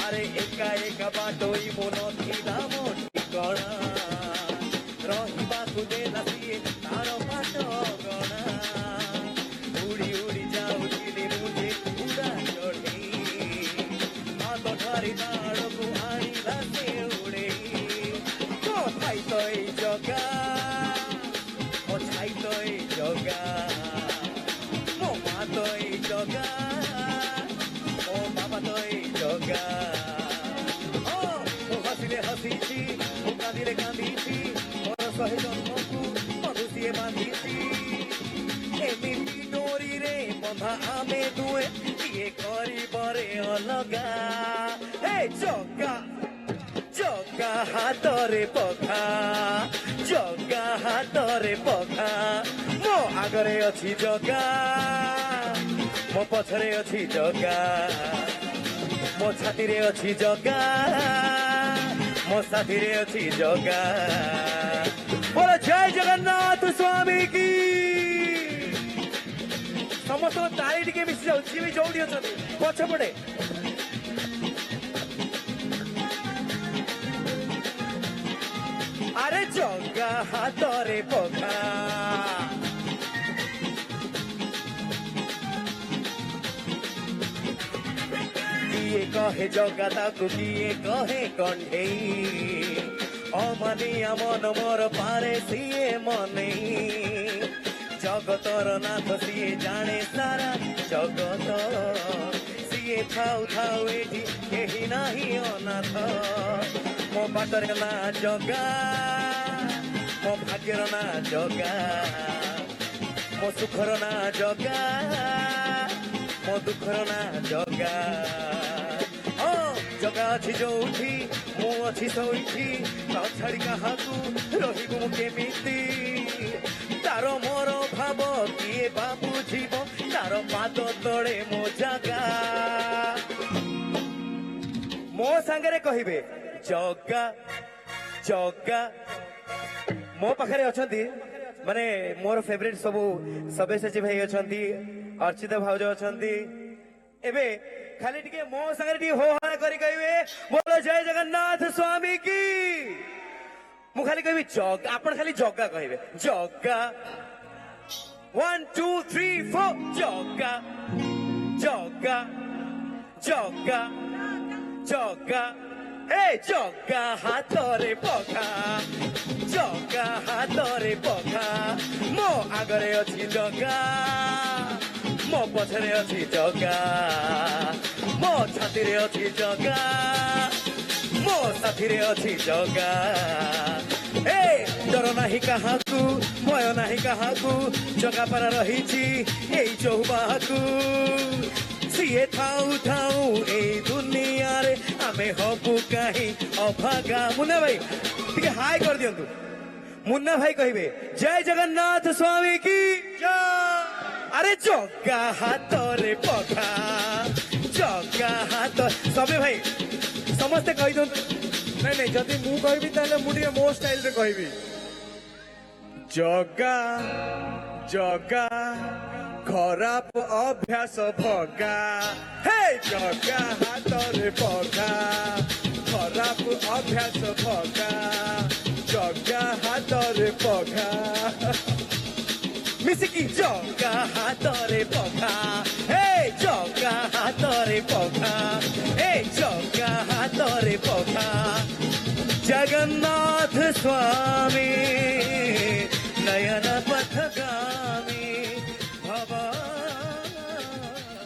আরে একা একা বাটই মন থিলা মো ঠিকଣା ରହିବାକୁ ଦେଲା ସିଏ ତାର ପାଟ ଗଣା ଉଡ଼ି ଉଡ଼ି ଯାଉଥିଲି ମୁଁ ଯେ ଉଡ଼ା ଚଢ଼େଇ ହାତ ଧରି ତାଳକୁ ଆଣିଲା ସେ ଉଡ଼େଇ ମୋ ଥାଇ ତ ଏଇ ଜଗା ମୋ ଛାଇ ତ ଏଇ ଜଗା ମୋ ମା ତ ଏଇ ଜଗା ମୋ ବାବା ତ ଏଇ ଜଗା ମୁଁ ହସିଲେ ହସିଛି ମୁଁ କାନ୍ଦିଲେ କାନ୍ଦିଛି ଶହେ ଜନ୍ମକୁ ମଧୁ ସିଏ ବାନ୍ଧିଛି ଏମିତି ଡୋରିରେ ବନ୍ଧା ଆମେ ଦୁହେଁ କିଏ କରିବରେ ଅଲଗା ହେ ଜଗା ଜଗା ହାତରେ ପଘା ଜଗା ହାତରେ ପଘା ମୋ ଆଗରେ ଅଛି ଜଗା ମୋ ପଛରେ ଅଛି ଜଗା ମୋ ଛାତିରେ ଅଛି ଜଗା ମୋ ସାଥିରେ ଅଛି ଜଗା बोलो जय जगन्नाथ स्वामी की समस्त ताली टिके मिसी जाऊ जी भी जोड़ी अछंती पछ पड़े अरे जगा हातरे पघा किए कहे जगा ताकू किए कहे कंढेई अमानिया मन मोर पारे सिए मने जगतर नाथ सिए जाने सारा जगत सिए थाउ थाउ एठी केही नाही अनाथ मो बाटर ना जगा मो भाग्यर ना जगा मो सुखर ना जगा मो दुखर ना जगा जगा अच्छी जोठी मु अच्छी सोईठी छाड़ी क्या रही मु केमिति तार मोर भाव किए बाबू जीव तार पाद तले मो जगा मो सांगरे कहिबे जगा जगा मो पाखरे अछंती माने मोर फेवरेट सब सब्यसाची भाई अछंती अर्चिता भाउज अछंती एबे खाली टिके मो संगे टिके हो हाना करी कहबे बोलो जय जगन्नाथ स्वामी की मु खाली कहबी जग आपण खाली जग्गा कहबे जग्गा 1 2 3 4 जग्गा जग्गा जग्गा जग्गा ए जग्गा हातरे पघा जग्गा हातरे पघा मो आगरे अछि जग्गा मो पछरे अछि जगा मो छातीरे अछि जगा मो साथीरे अछि जगा ए डर नाही काहाकू भय नाही काहाकू जगा पर रहिछि एई चौबाकू सिए थाउ थाउ एई दुनिया रे आमे हबु काहे अभागा मुन्ना भाई टिके हाय कर दियंतु मुन्ना भाई कहिबे जय जगन्नाथ स्वामी की जय अरे जगा हातरे पघा जगा हाथ सबे भाई समस्ते कहि दो नहीं नहीं जदि मु कहबी ताले मु टिके मो स्टाइल रे कहबी जगा जगा खराब अभ्यास भगा हे जगा हातरे पघा खराब अभ्यास भगा जगा हातरे पघा मिसिकी जगा हातरे पघा हे जगा हातरे पघा हे जगा हातरे पघा जगन्नाथ स्वामी